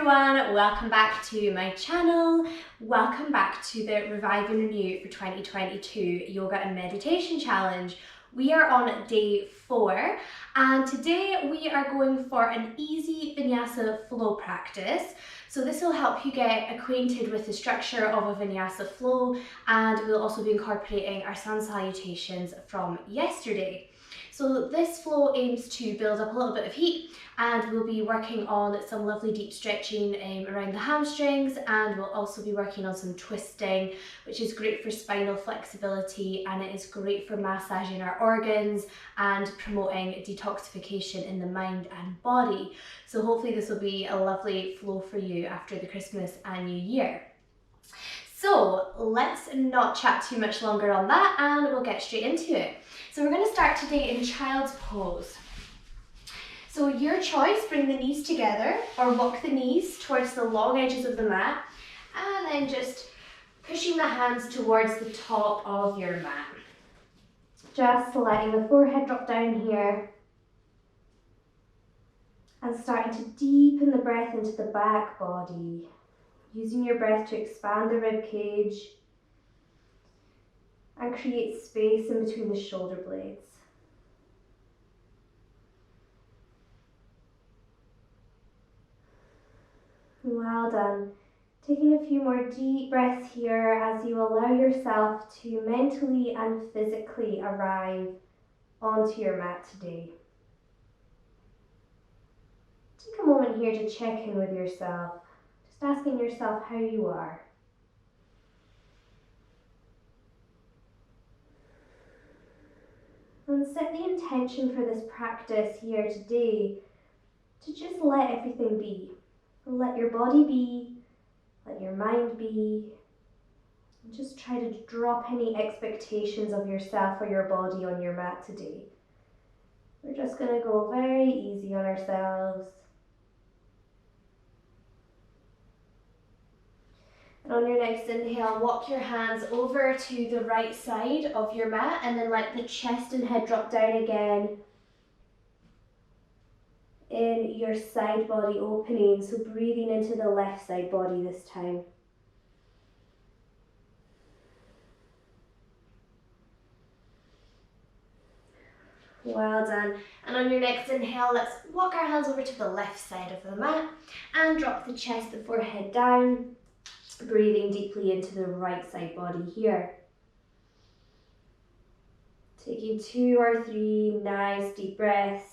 everyone, welcome back to my channel. Welcome back to the Revive and Renew for 2022 Yoga and Meditation Challenge. We are on day 4 and today we are going for an easy Vinyasa flow practice. So this will help you get acquainted with the structure of a Vinyasa flow, and we'll also be incorporating our sun salutations from yesterday. So this flow aims to build up a little bit of heat, and we'll be working on some lovely deep stretching around the hamstrings, and we'll also be working on some twisting, which is great for spinal flexibility, and it is great for massaging our organs and promoting detoxification in the mind and body. So hopefully this will be a lovely flow for you after the Christmas and New Year. So let's not chat too much longer on that, and we'll get straight into it. So we're going to start today in Child's Pose. So your choice, bring the knees together or walk the knees towards the long edges of the mat, and then just pushing the hands towards the top of your mat. Just letting the forehead drop down here and starting to deepen the breath into the back body, using your breath to expand the rib cage and create space in between the shoulder blades. Well done. Taking a few more deep breaths here as you allow yourself to mentally and physically arrive onto your mat today. Take a moment here to check in with yourself, just asking yourself how you are. And set the intention for this practice here today to just let everything be. Let your body be, let your mind be, and just try to drop any expectations of yourself or your body on your mat today. We're just going to go very easy on ourselves. And on your next inhale, walk your hands over to the right side of your mat and then let the chest and head drop down again in your side body opening, so breathing into the left side body this time. Well done. And on your next inhale, let's walk our hands over to the left side of the mat and drop the chest and forehead down, breathing deeply into the right side body here. Taking 2 or 3 nice deep breaths.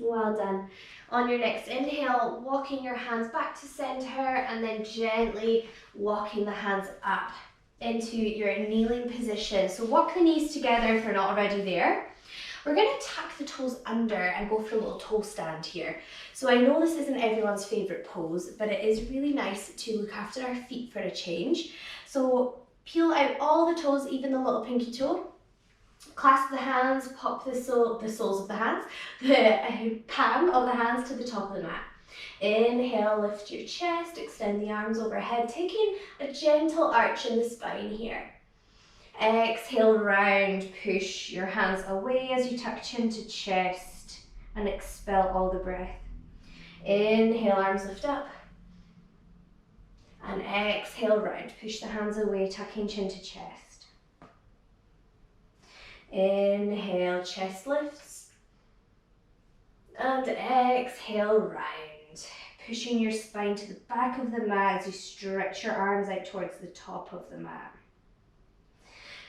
Well done. On your next inhale, walking your hands back to center and then gently walking the hands up into your kneeling position. So walk the knees together if you're not already there. We're going to tuck the toes under and go for a little toe stand here. So I know this isn't everyone's favorite pose, but it is really nice to look after our feet for a change. So peel out all the toes, even the little pinky toe. Clasp the hands, pop the soles of the hands, the palm of the hands to the top of the mat. Inhale, lift your chest, extend the arms overhead, taking a gentle arch in the spine here. Exhale, round, push your hands away as you tuck chin to chest and expel all the breath. Inhale, arms lift up. And exhale, round, push the hands away, tucking chin to chest. Inhale, chest lifts, and exhale, round, pushing your spine to the back of the mat as you stretch your arms out towards the top of the mat.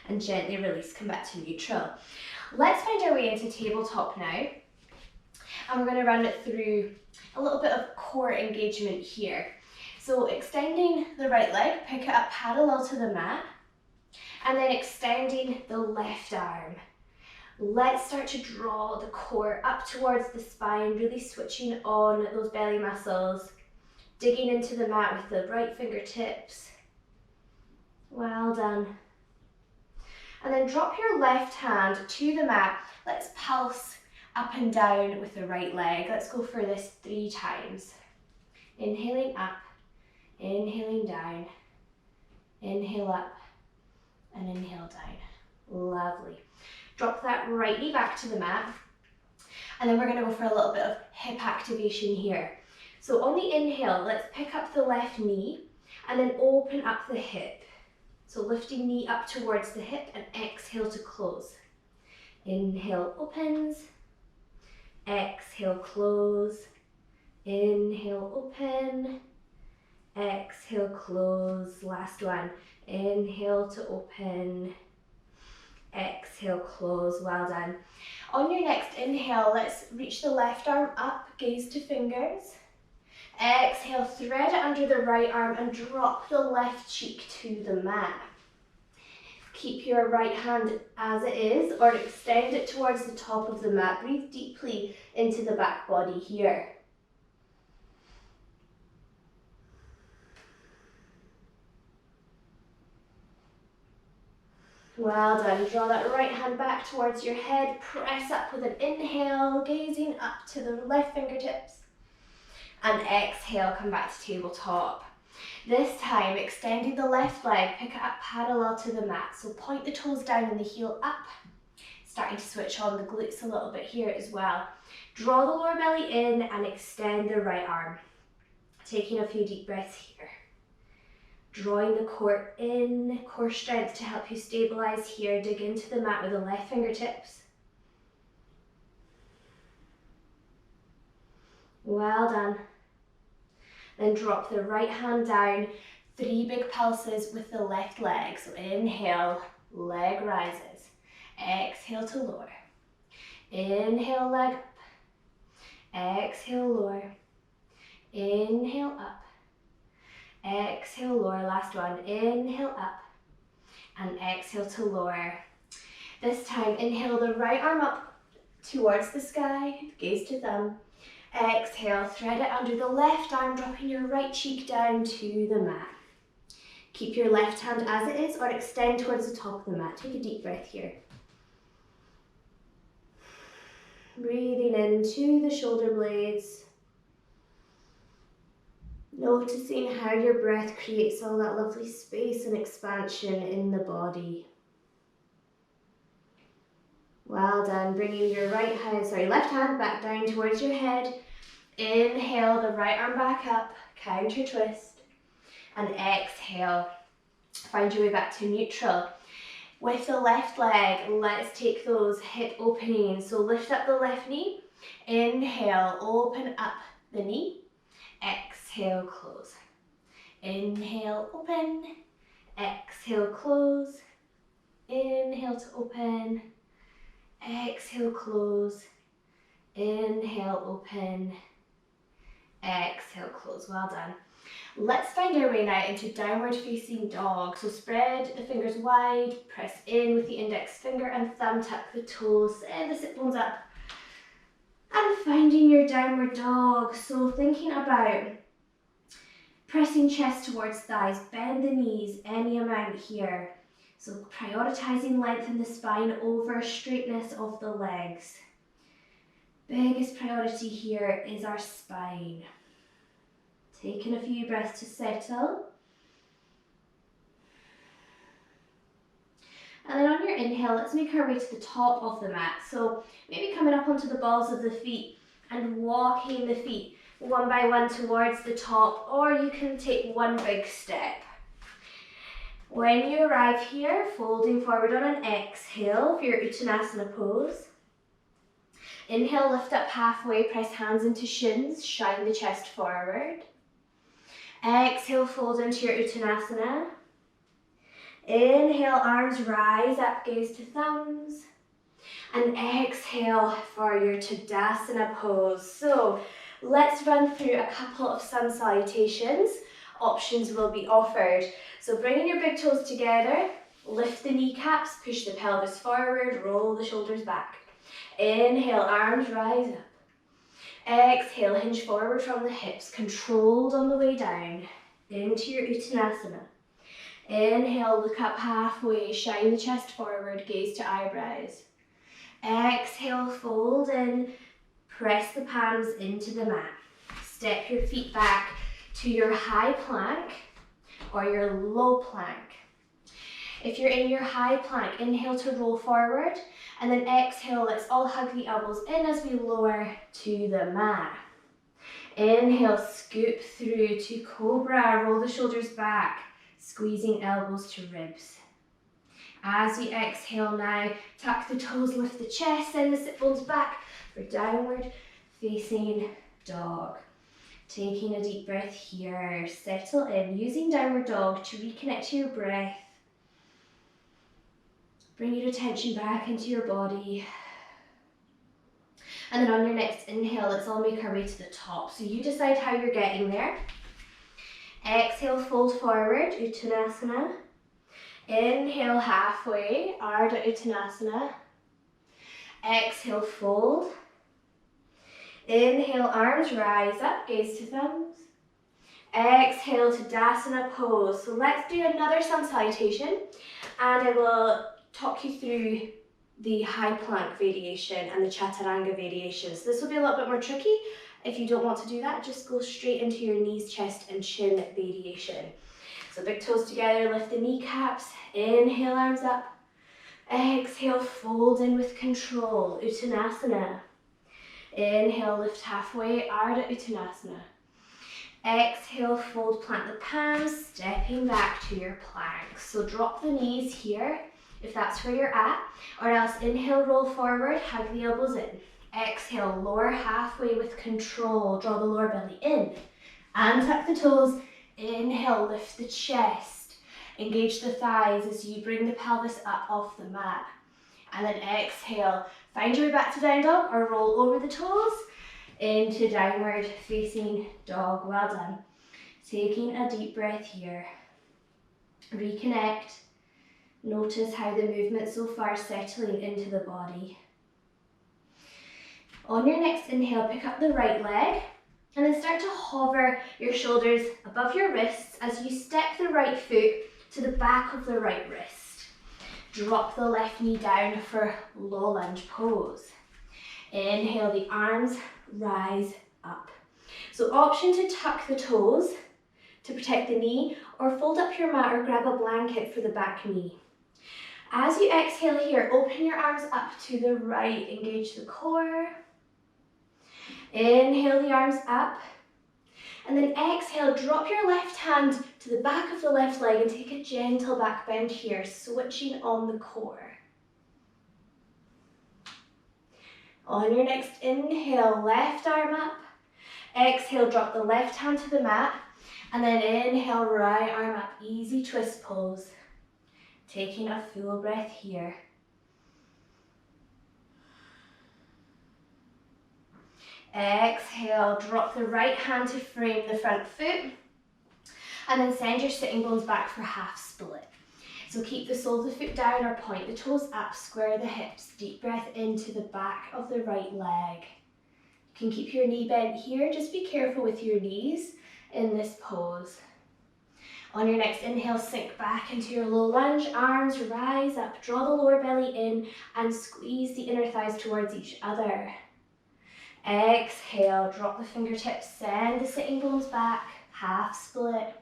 And gently release, come back to neutral. Let's find our way into tabletop now, and we're going to run it through a little bit of core engagement here. So extending the right leg, pick it up parallel to the mat, and then extending the left arm. Let's start to draw the core up towards the spine, really switching on those belly muscles, digging into the mat with the right fingertips. Well done. And then drop your left hand to the mat. Let's pulse up and down with the right leg. Let's go for this 3 times. Inhaling up, inhaling down, inhale up, and inhale down. Lovely. Drop that right knee back to the mat. And then we're going to go for a little bit of hip activation here. So on the inhale, let's pick up the left knee and then open up the hip. So lifting knee up towards the hip and exhale to close. Inhale, opens. Exhale, close. Inhale, open. Exhale, close. Last one. Inhale to open. Exhale, close. Well done. On your next inhale, let's reach the left arm up, gaze to fingers. Exhale, thread it under the right arm and drop the left cheek to the mat. Keep your right hand as it is or extend it towards the top of the mat. Breathe deeply into the back body here. Well done. Draw that right hand back towards your head. Press up with an inhale, gazing up to the left fingertips. And exhale, come back to tabletop. This time, extending the left leg, pick it up parallel to the mat. So point the toes down and the heel up. Starting to switch on the glutes a little bit here as well. Draw the lower belly in and extend the right arm. Taking a few deep breaths here. Drawing the core in, core strength to help you stabilize here. Dig into the mat with the left fingertips. Well done. Then drop the right hand down, 3 big pulses with the left leg. So inhale, leg rises. Exhale to lower. Inhale, leg up. Exhale, lower. Inhale, up. Exhale, lower. Last one. Inhale, up. And exhale to lower. This time, inhale the right arm up towards the sky. Gaze to thumb. Exhale, thread it under the left arm, dropping your right cheek down to the mat. Keep your left hand as it is or extend towards the top of the mat. Take a deep breath here. Breathing into the shoulder blades. Noticing how your breath creates all that lovely space and expansion in the body. Well done. Bringing your left hand back down towards your head. Inhale the right arm back up, counter twist. And exhale, find your way back to neutral. With the left leg, let's take those hip openings. So lift up the left knee. Inhale, open up the knee. Exhale, close. Inhale, open. Exhale, close. Inhale to open. Exhale, close. Inhale, open. Exhale, close. Well done. Let's find our way now into downward facing dog. So spread the fingers wide, press in with the index finger and thumb, tuck the toes, send the sit bones up. And finding your downward dog. So thinking about pressing chest towards thighs, bend the knees any amount here. So prioritizing length in the spine over straightness of the legs. Biggest priority here is our spine. Taking a few breaths to settle. And then on your inhale, let's make our way to the top of the mat. So maybe coming up onto the balls of the feet and walking the feet one by one towards the top, or you can take one big step. When you arrive here, folding forward on an exhale for your Uttanasana pose. Inhale, lift up halfway, press hands into shins, shine the chest forward. Exhale, fold into your Uttanasana. Inhale, arms rise up, gaze to thumbs. And exhale for your Tadasana pose. So let's run through a couple of sun salutations. Options will be offered. So bringing your big toes together, lift the kneecaps, push the pelvis forward, roll the shoulders back. Inhale, arms rise up. Exhale, hinge forward from the hips, controlled on the way down into your Uttanasana. Inhale, look up halfway, shine the chest forward, gaze to eyebrows. Exhale, fold in, press the palms into the mat. Step your feet back to your high plank or your low plank. If you're in your high plank, inhale to roll forward And then exhale, let's all hug the elbows in as we lower to the mat. Inhale, scoop through to cobra, roll the shoulders back, squeezing elbows to ribs. As we exhale now, tuck the toes, lift the chest, send the sit bones back for downward facing dog. Taking a deep breath here, settle in, using downward dog to reconnect to your breath. Bring your attention back into your body. And then on your next inhale, let's all make our way to the top. So you decide how you're getting there. Exhale, fold forward, Uttanasana. Inhale, halfway, Ardha Uttanasana. Exhale, fold. Inhale, arms rise up, gaze to thumbs. Exhale, Tadasana pose. So let's do another sun salutation, and I will talk you through the high plank variation and the chaturanga variation. So this will be a little bit more tricky. If you don't want to do that, just go straight into your knees, chest and chin variation. So big toes together, lift the kneecaps, inhale, arms up. Exhale, fold in with control, Uttanasana. Inhale, lift halfway, Ardha Uttanasana. Exhale, fold, plant the palms, stepping back to your plank. So drop the knees here, if that's where you're at, or else inhale, roll forward, hug the elbows in. Exhale, lower halfway with control, draw the lower belly in, and tuck the toes. Inhale, lift the chest, engage the thighs as you bring the pelvis up off the mat. And then exhale, find your way back to down dog or roll over the toes into downward facing dog. Well done. Taking a deep breath here. Reconnect. Notice how the movement so far is settling into the body. On your next inhale, pick up the right leg and then start to hover your shoulders above your wrists as you step the right foot to the back of the right wrist. Drop the left knee down for low lunge pose. Inhale, the arms rise up. So option to tuck the toes to protect the knee, or fold up your mat or grab a blanket for the back knee. As you exhale here, open your arms up to the right, engage the core. Inhale the arms up, and then exhale, drop your left hand to the back of the left leg and take a gentle back bend here, switching on the core. On your next inhale, left arm up. Exhale, drop the left hand to the mat, and then inhale, right arm up, easy twist pose. Taking a full breath here. Exhale, drop the right hand to frame the front foot, and then send your sitting bones back for half split. So keep the sole of the foot down or point the toes up, square the hips, deep breath into the back of the right leg. You can keep your knee bent here, just be careful with your knees in this pose. On your next inhale, sink back into your low lunge, arms rise up, draw the lower belly in and squeeze the inner thighs towards each other. Exhale, drop the fingertips, send the sitting bones back, half split.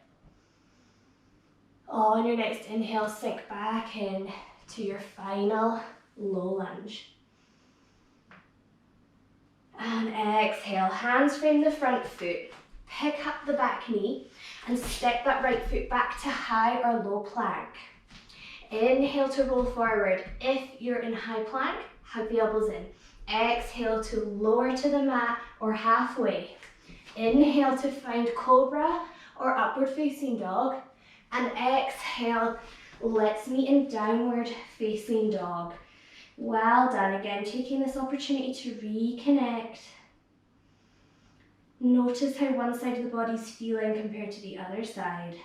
On your next inhale, sink back in to your final low lunge. And exhale, hands frame the front foot, pick up the back knee and step that right foot back to high or low plank. Inhale to roll forward. If you're in high plank, hug the elbows in. Exhale to lower to the mat or halfway. Inhale to find cobra or upward facing dog. And exhale, let's meet in downward facing dog. Well done. Again, taking this opportunity to reconnect. Notice how one side of the body is feeling compared to the other side.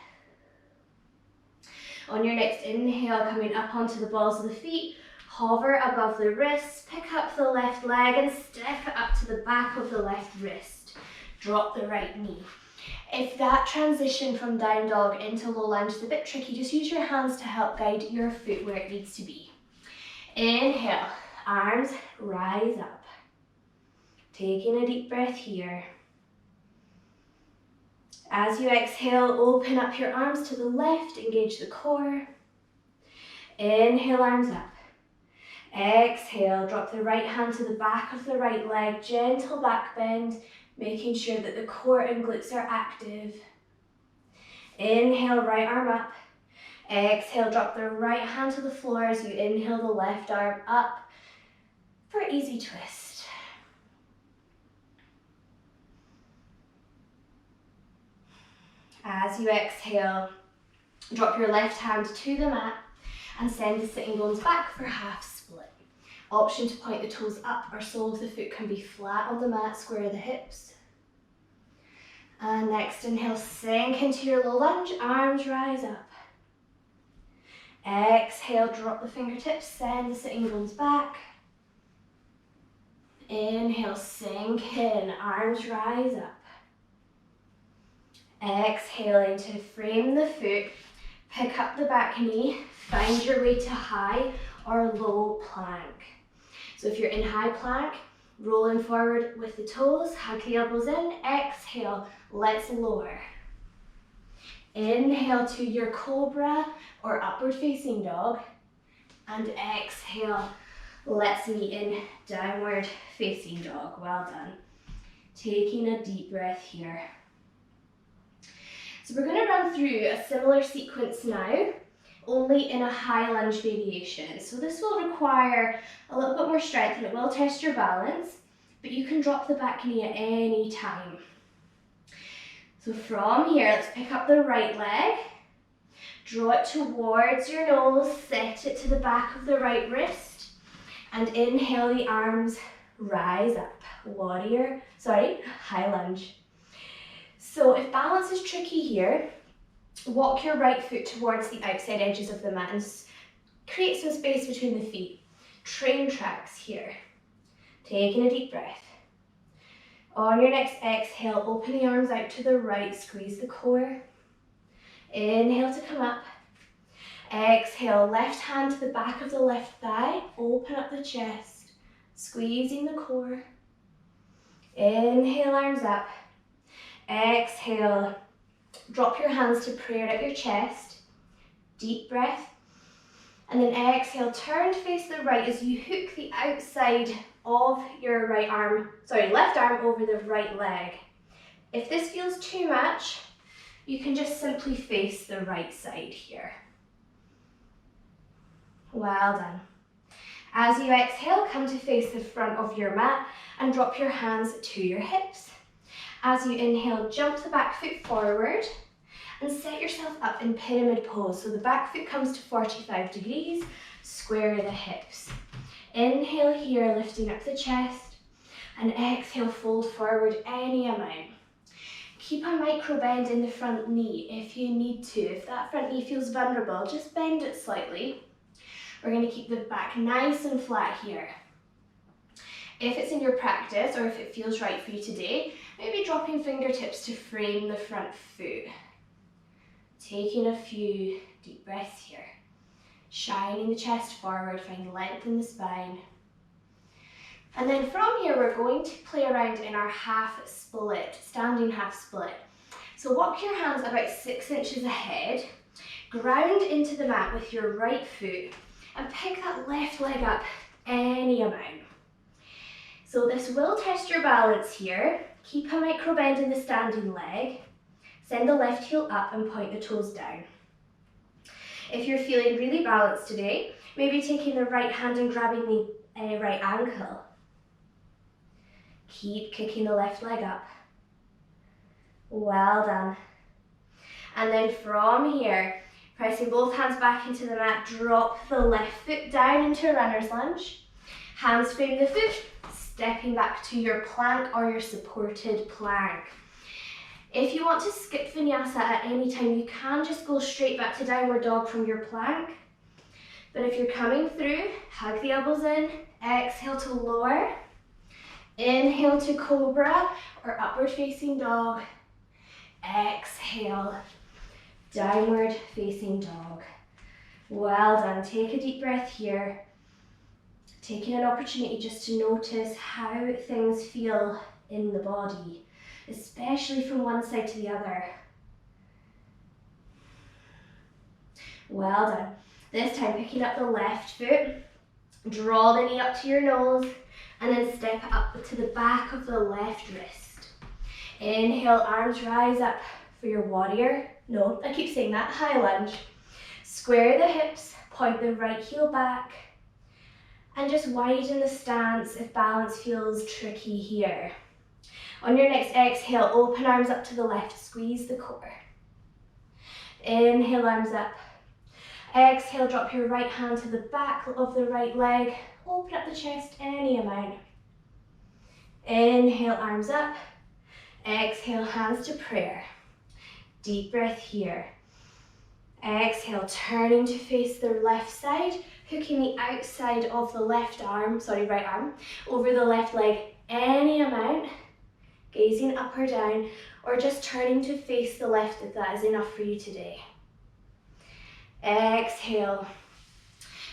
On your next inhale, coming up onto the balls of the feet, hover above the wrists, pick up the left leg and step it up to the back of the left wrist. Drop the right knee. If that transition from down dog into low lunge is a bit tricky, just use your hands to help guide your foot where it needs to be. Inhale, arms rise up. Taking a deep breath here. As you exhale, open up your arms to the left, engage the core. Inhale, arms up. Exhale, drop the right hand to the back of the right leg, gentle back bend, making sure that the core and glutes are active. Inhale, right arm up. Exhale, drop the right hand to the floor as you inhale the left arm up for easy twist. As you exhale, drop your left hand to the mat and send the sitting bones back for half split. Option to point the toes up or sole of the foot can be flat on the mat, square the hips. And next inhale, sink into your low lunge, arms rise up. Exhale, drop the fingertips, send the sitting bones back. Inhale, sink in, arms rise up. Exhaling to frame the foot, pick up the back knee, find your way to high or low plank. So if you're in high plank, rolling forward with the toes, hug the elbows in, exhale, let's lower. Inhale to your cobra or upward facing dog, and exhale, let's meet in downward facing dog. Well done. Taking a deep breath here. So we're going to run through a similar sequence now, only in a high lunge variation. So this will require a little bit more strength and it will test your balance, but you can drop the back knee at any time. So from here, let's pick up the right leg, draw it towards your nose, set it to the back of the right wrist, and inhale, the arms rise up. High lunge. So if balance is tricky here, walk your right foot towards the outside edges of the mat and create some space between the feet. Train tracks here. Taking a deep breath. On your next exhale, open the arms out to the right, squeeze the core. Inhale to come up. Exhale, left hand to the back of the left thigh, open up the chest, squeezing the core. Inhale, arms up. Exhale, drop your hands to prayer at your chest. Deep breath. And then exhale, turn to face the right as you hook the outside of your left arm over the right leg. If this feels too much, you can just simply face the right side here. Well done. As you exhale, come to face the front of your mat and drop your hands to your hips. As you inhale, jump the back foot forward and set yourself up in pyramid pose. So the back foot comes to 45 degrees, square the hips. Inhale here, lifting up the chest, and exhale, fold forward any amount. Keep a micro bend in the front knee if you need to. If that front knee feels vulnerable, just bend it slightly. We're going to keep the back nice and flat here. If it's in your practice or if it feels right for you today, maybe dropping fingertips to frame the front foot. Taking a few deep breaths here. Shining the chest forward, find length in the spine. And then from here, we're going to play around in our half split, standing half split. So walk your hands about 6 inches ahead, ground into the mat with your right foot, and pick that left leg up any amount. So this will test your balance here. Keep a micro bend in the standing leg. Send the left heel up and point the toes down. If you're feeling really balanced today, maybe taking the right hand and grabbing the right ankle. Keep kicking the left leg up. Well done. And then from here, pressing both hands back into the mat, drop the left foot down into a runner's lunge. Hands frame the foot, stepping back to your plank or your supported plank. If you want to skip vinyasa at any time, you can just go straight back to downward dog from your plank. But if you're coming through, hug the elbows in, exhale to lower, inhale to cobra or upward facing dog, exhale, downward facing dog. Well done. Take a deep breath here. Taking an opportunity just to notice how things feel in the body, especially from one side to the other. Well done. This time picking up the left foot, Draw the knee up to your nose and then step up to the back of the left wrist. Inhale, arms rise up for your warrior. No, I keep saying that, high lunge. Square the hips, point the right heel back, and just widen the stance if balance feels tricky here. On your next exhale, open arms up to the left, squeeze the core. Inhale, arms up. Exhale, drop your right hand to the back of the right leg. Open up the chest any amount. Inhale, arms up. Exhale, hands to prayer. Deep breath here. Exhale, turning to face the left side, hooking the outside of the right arm, over the left leg any amount, gazing up or down, or just turning to face the left if that is enough for you today. Exhale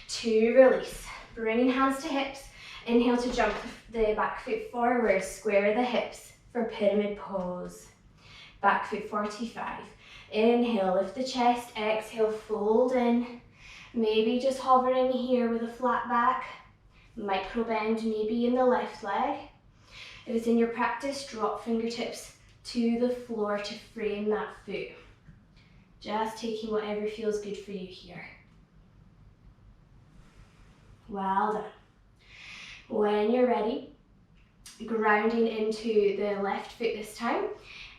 to release, bringing hands to hips. Inhale to jump the back foot forward, square the hips for pyramid pose. Back foot 45. Inhale, lift the chest. Exhale, fold in. Maybe just hovering here with a flat back. Micro bend maybe in the left leg. If it's in your practice, drop fingertips to the floor to frame that foot. Just taking whatever feels good for you here. Well done. When you're ready, grounding into the left foot this time,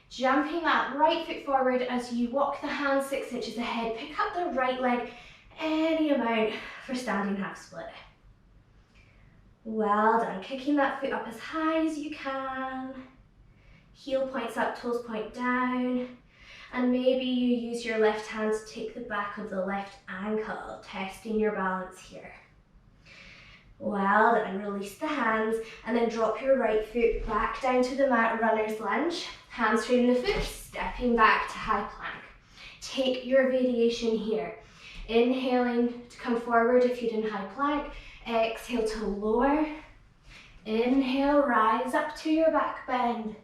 jumping that right foot forward as you walk the hands 6 inches ahead, pick up the right leg any amount for standing half split. Well done, kicking that foot up as high as you can, heel points up, toes point down, and maybe you use your left hand to take the back of the left ankle, testing your balance here. Well done, release the hands and then drop your right foot back down to the mat, runner's lunge. Hands straighten the foot, stepping back to high plank. Take your variation here. Inhaling to come forward if you're in high plank. Exhale to lower. Inhale, rise up to your back bend.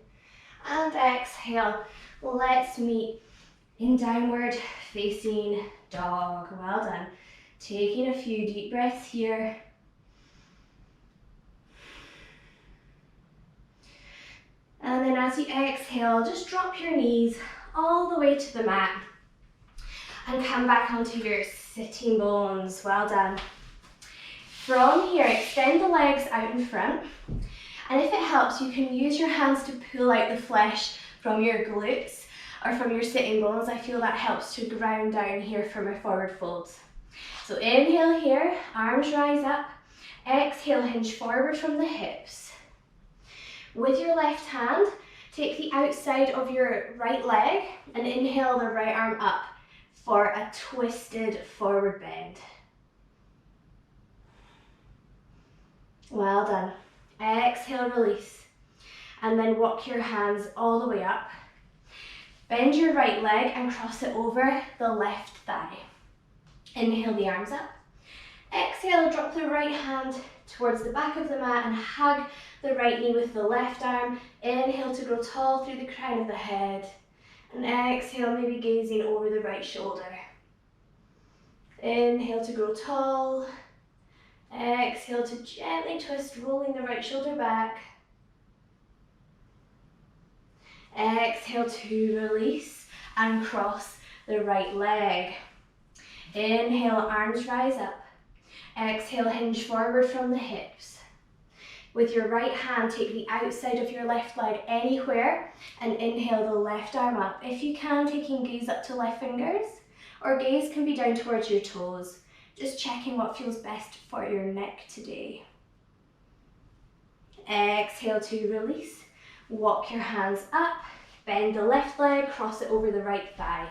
And exhale, let's meet in downward facing dog. Well done. Taking a few deep breaths here. And then as you exhale, just drop your knees all the way to the mat and come back onto your sitting bones. Well done. From here, extend the legs out in front. And if it helps, you can use your hands to pull out the flesh from your glutes or from your sitting bones. I feel that helps to ground down here for my forward folds. So inhale here, arms rise up. Exhale, hinge forward from the hips. With your left hand, take the outside of your right leg and inhale the right arm up for a twisted forward bend. Well done. Exhale, release. And then walk your hands all the way up. Bend your right leg and cross it over the left thigh. Inhale the arms up. Exhale, drop the right hand towards the back of the mat and hug the right knee with the left arm. Inhale to grow tall through the crown of the head. And exhale, maybe gazing over the right shoulder. Inhale to grow tall. Exhale to gently twist, rolling the right shoulder back. Exhale to release and cross the right leg. Inhale, arms rise up. Exhale, hinge forward from the hips. With your right hand, take the outside of your left leg anywhere and inhale the left arm up. If you can, taking gaze up to left fingers, or gaze can be down towards your toes. Just checking what feels best for your neck today. Exhale to release. Walk your hands up, bend the left leg, cross it over the right thigh.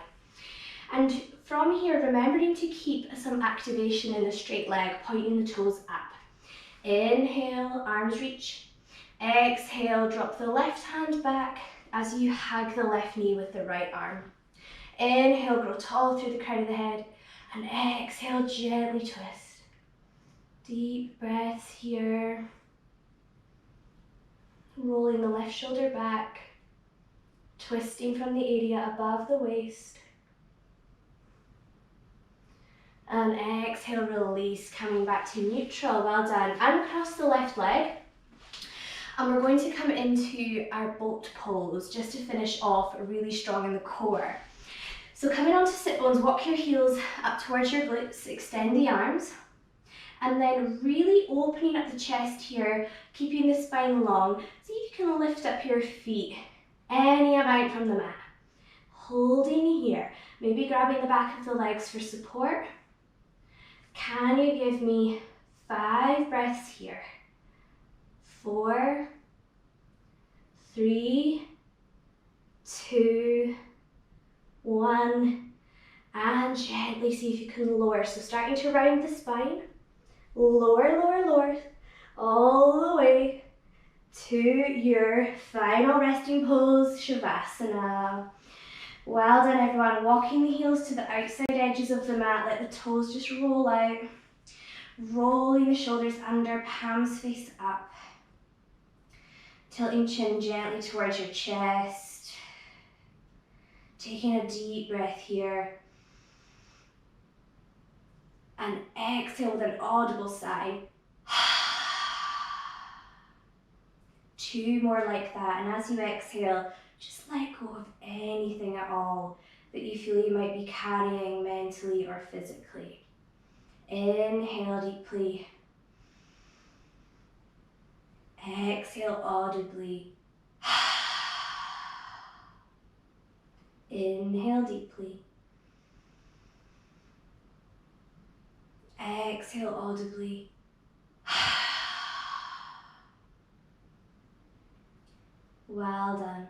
And from here, remembering to keep some activation in the straight leg, pointing the toes up. Inhale, arms reach. Exhale, drop the left hand back as you hug the left knee with the right arm. Inhale, grow tall through the crown of the head. And exhale, gently twist. Deep breaths here. Rolling the left shoulder back. Twisting from the area above the waist. And exhale, release, coming back to neutral. Well done. And across the left leg. And we're going to come into our boat pose just to finish off really strong in the core. So coming onto sit bones, walk your heels up towards your glutes, extend the arms. And then really opening up the chest here, keeping the spine long. See if you can lift up your feet any amount from the mat. Holding here, maybe grabbing the back of the legs for support. Can you give me 5 breaths here? 4, 3, 2, 1. And gently see if you can lower. So starting to round the spine. Lower, lower, lower, all the way to your final resting pose, Shavasana. Well done, everyone. Walking the heels to the outside edges of the mat. Let the toes just roll out. Rolling the shoulders under, palms face up. Tilting chin gently towards your chest. Taking a deep breath here. And exhale with an audible sigh. 2 more like that. And as you exhale, just let go of anything at all that you feel you might be carrying mentally or physically. Inhale deeply. Exhale audibly. Inhale deeply. Exhale audibly. Well done.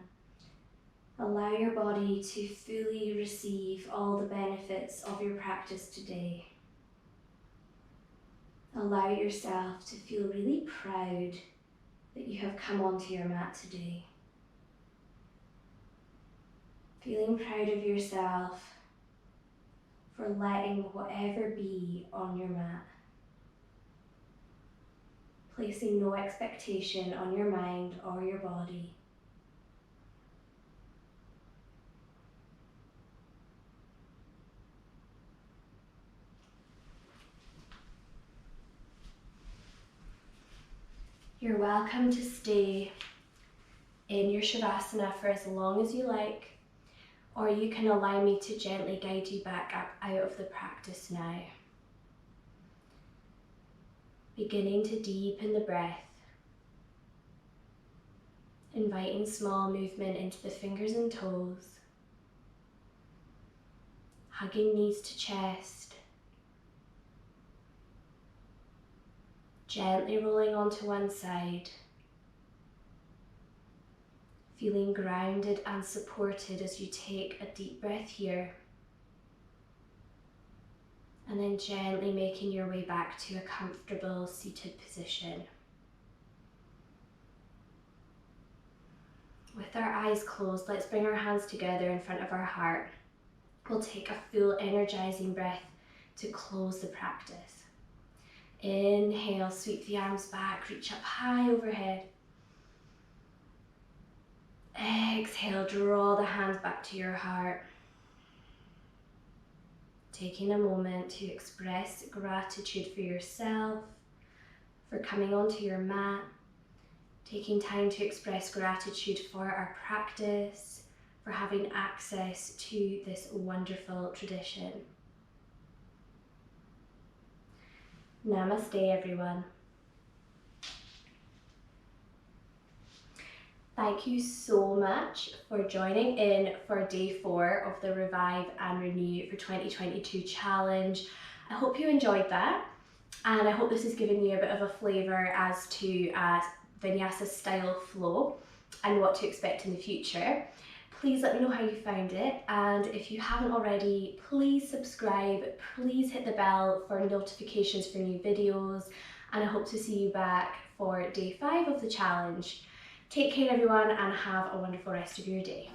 Allow your body to fully receive all the benefits of your practice today. Allow yourself to feel really proud that you have come onto your mat today. Feeling proud of yourself for letting whatever be on your mat. Placing no expectation on your mind or your body. You're welcome to stay in your Shavasana for as long as you like, or you can allow me to gently guide you back up out of the practice now. Beginning to deepen the breath, inviting small movement into the fingers and toes, hugging knees to chest, gently rolling onto one side, feeling grounded and supported as you take a deep breath here, and then gently making your way back to a comfortable seated position. With our eyes closed, let's bring our hands together in front of our heart. We'll take a full energizing breath to close the practice. Inhale, sweep the arms back, reach up high overhead. Exhale, draw the hands back to your heart. Taking a moment to express gratitude for yourself, for coming onto your mat. Taking time to express gratitude for our practice, for having access to this wonderful tradition. Namaste, everyone. Thank you so much for joining in for day 4 of the Revive and Renew for 2022 challenge. I hope you enjoyed that, and I hope this has given you a bit of a flavour as to Vinyasa style flow and what to expect in the future. Please let me know how you found it, and if you haven't already, please subscribe, please hit the bell for notifications for new videos, and I hope to see you back for day 5 of the challenge. Take care, everyone, and have a wonderful rest of your day.